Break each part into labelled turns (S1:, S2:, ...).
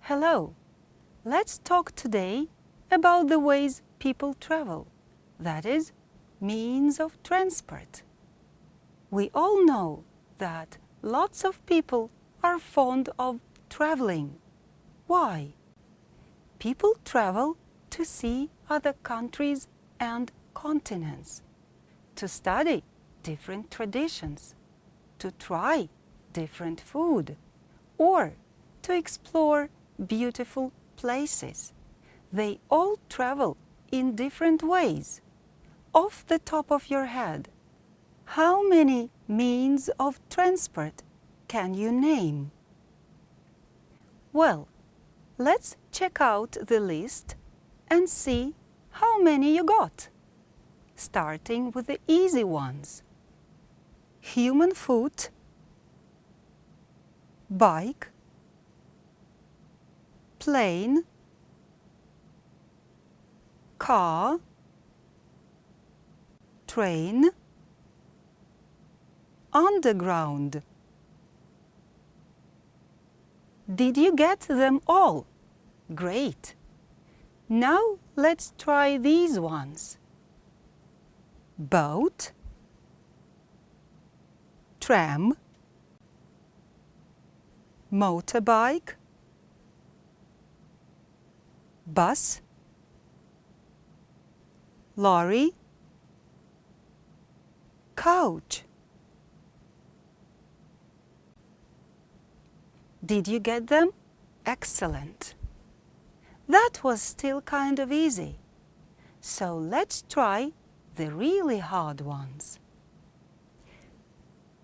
S1: Hello! Let's talk today about the ways people travel, that is, means of transport. We all know that lots of people are fond of traveling. Why? People travel to see other countries and continents, to study different traditions, to try different food, or to explore beautiful places. They all travel in different ways. Off the top of your head, how many means of transport can you name? Well, let's check out the list and see how many you got. Starting with the easy ones. Human foot, bike, plane, car, train, underground. Did you get them all? Great! Now let's try these ones. Boat, tram, motorbike, bus, lorry, coach. Did you get them? Excellent! That was still kind of easy. So let's try the really hard ones.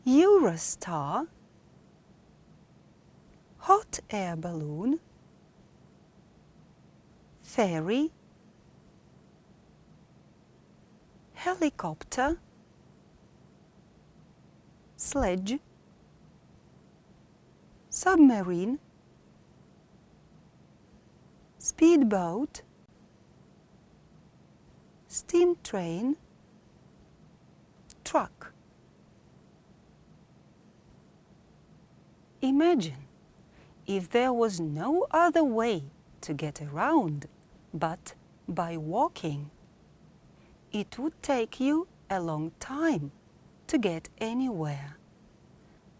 S1: Eurostar, hot air balloon, ferry, helicopter, sledge, submarine, speedboat, steam train, truck. Imagine if there was no other way to get around but by walking. It would take you a long time to get anywhere.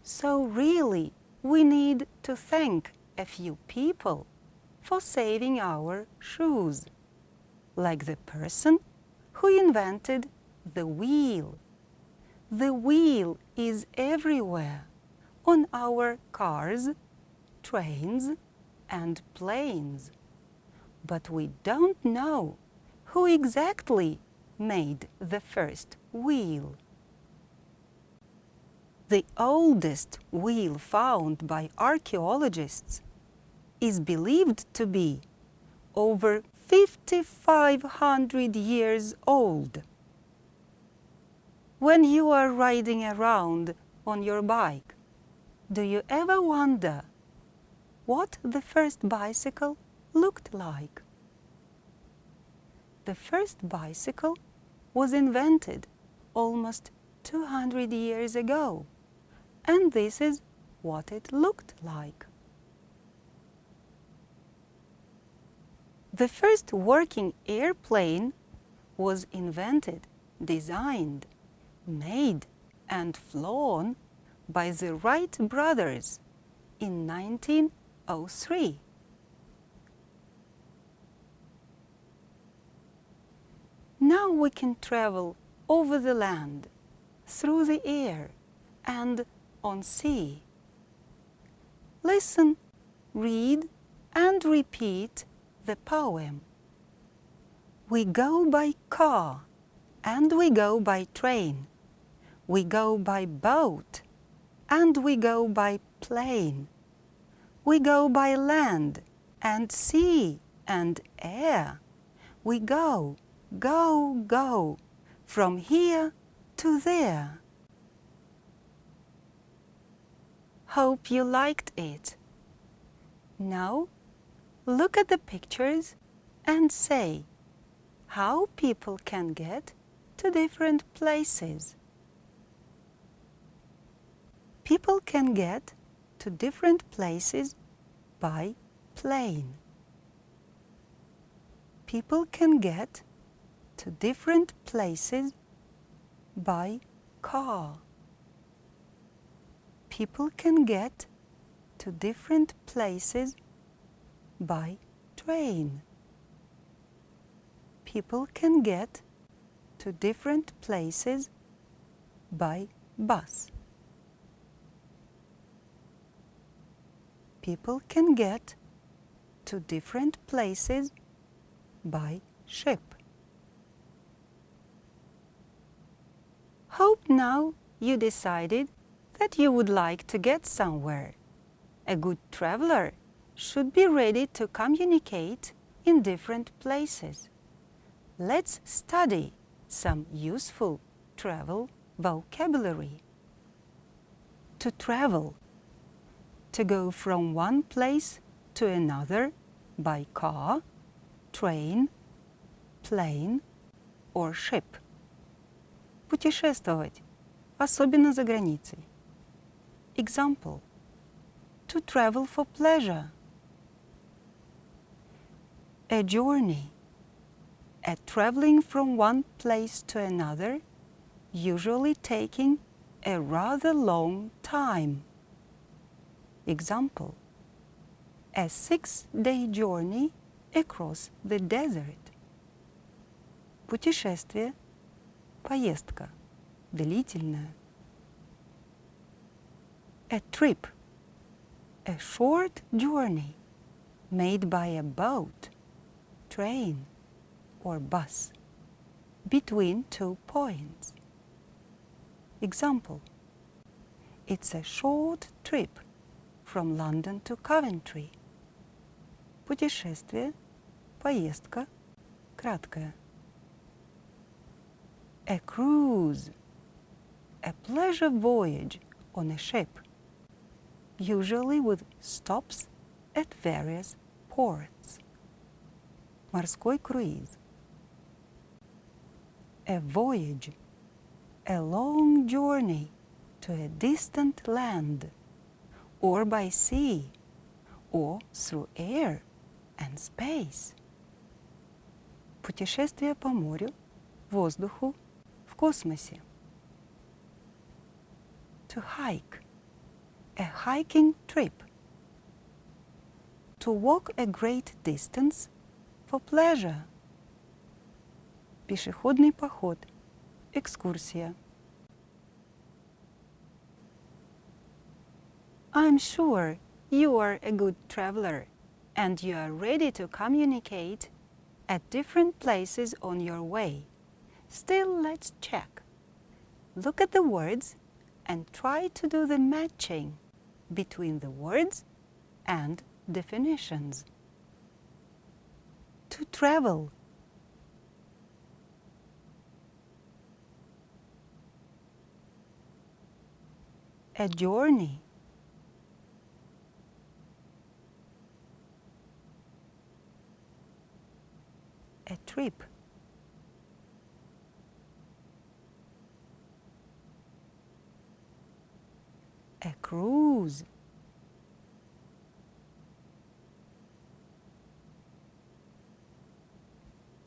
S1: So really, we need to thank a few people for saving our shoes, like the person who invented the wheel. The wheel is everywhere, on our cars, trains, and planes. But we don't know who exactly made the first wheel. The oldest wheel found by archaeologists is believed to be over 5,500 years old. When you are riding around on your bike, do you ever wonder what the first bicycle looked like? The first bicycle was invented almost 200 years ago, and this is what it looked like. The first working airplane was invented, designed, made, and flown by the Wright brothers in 1903. Now we can travel over the land, through the air, and on sea. Listen, read, and repeat the poem. We go by car, and we go by train. We go by boat, and we go by plane. We go by land, and sea, and air. We go, go, go, from here to there. Hope you liked it. Now, look at the pictures and say how people can get to different places. People can get to different places by plane. People can get to different places by car. People can get to different places by train. People can get to different places by bus. People can get to different places by ship. Hope now you decided that you would like to get somewhere. A good traveler should be ready to communicate in different places. Let's study some useful travel vocabulary. To travel. To go from one place to another by car, train, plane or ship. Путешествовать, особенно за границей. Example. To travel for pleasure. A journey. A traveling from one place to another, usually taking a rather long time. Example. A 6-day journey across the desert. Путешествие, поездка, длительная. A trip. A short journey made by a boat, train or bus between two points. Example. It's a short trip from London to Coventry. Путешествие, поездка, краткая. A cruise. A pleasure voyage on a ship, usually with stops at various ports. Морской круиз. A voyage. A long journey to a distant land, or by sea, or through air and space. Путешествие по морю, воздуху, в космосе. To hike. A hiking trip. To walk a great distance for pleasure. Пешеходный поход, экскурсия. I'm sure you are a good traveler and you are ready to communicate at different places on your way. Still, let's check. Look at the words and try to do the matching between the words and definitions. To travel. A journey. A trip. A cruise.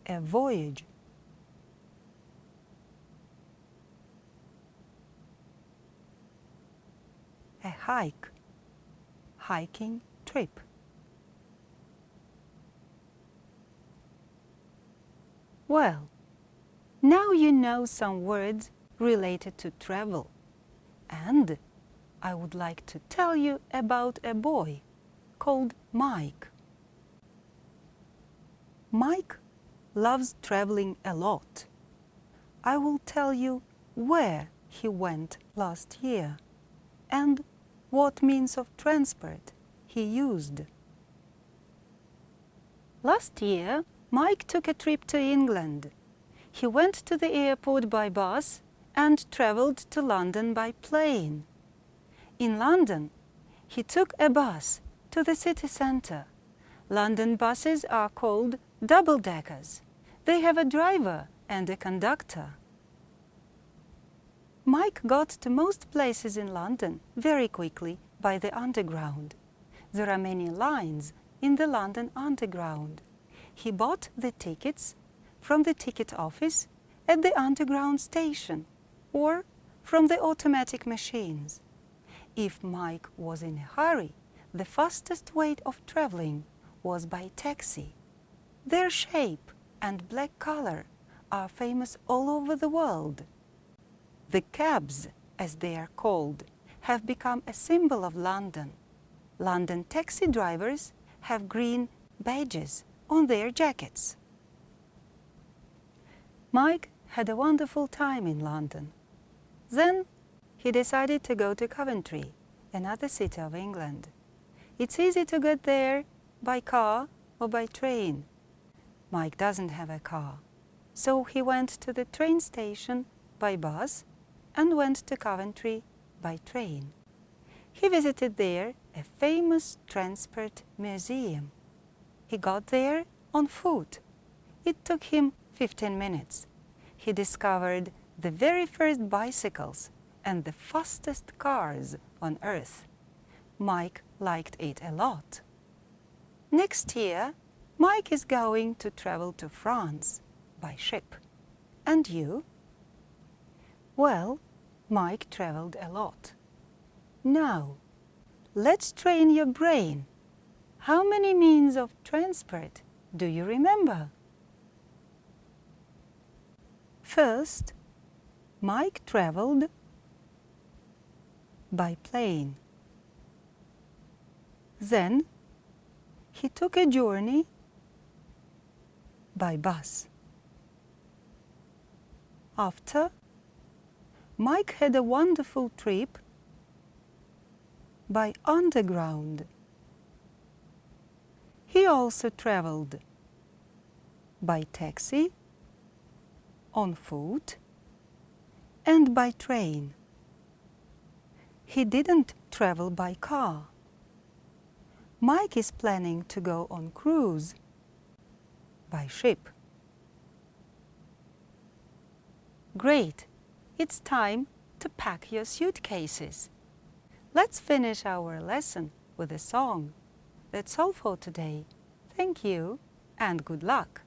S1: A voyage. A hike, hiking trip. Well, now you know some words related to travel, and I would like to tell you about a boy called Mike. Mike loves traveling a lot. I will tell you where he went last year and what means of transport he used. Last year, Mike took a trip to England. He went to the airport by bus and traveled to London by plane. In London, he took a bus to the city centre. London buses are called double-deckers. They have a driver and a conductor. Mike got to most places in London very quickly by the underground. There are many lines in the London Underground. He bought the tickets from the ticket office at the Underground station or from the automatic machines. If Mike was in a hurry, the fastest way of traveling was by taxi. Their shape and black color are famous all over the world. The cabs, as they are called, have become a symbol of London. London taxi drivers have green badges on their jackets. Mike had a wonderful time in London. Then he decided to go to Coventry, another city of England. It's easy to get there by car or by train. Mike doesn't have a car, so he went to the train station by bus and went to Coventry by train. He visited there a famous transport museum. He got there on foot. It took him 15 minutes. He discovered the very first bicycles and the fastest cars on earth. Mike liked it a lot. Next year, Mike is going to travel to France by ship. And you? Well, Mike traveled a lot. Now, let's train your brain. How many means of transport do you remember? First, Mike traveled by plane. Then, he took a journey by bus. After, Mike had a wonderful trip by underground. He also traveled by taxi, on foot, and by train. He didn't travel by car. Mike is planning to go on cruise by ship. Great! It's time to pack your suitcases. Let's finish our lesson with a song. That's all for today. Thank you and good luck.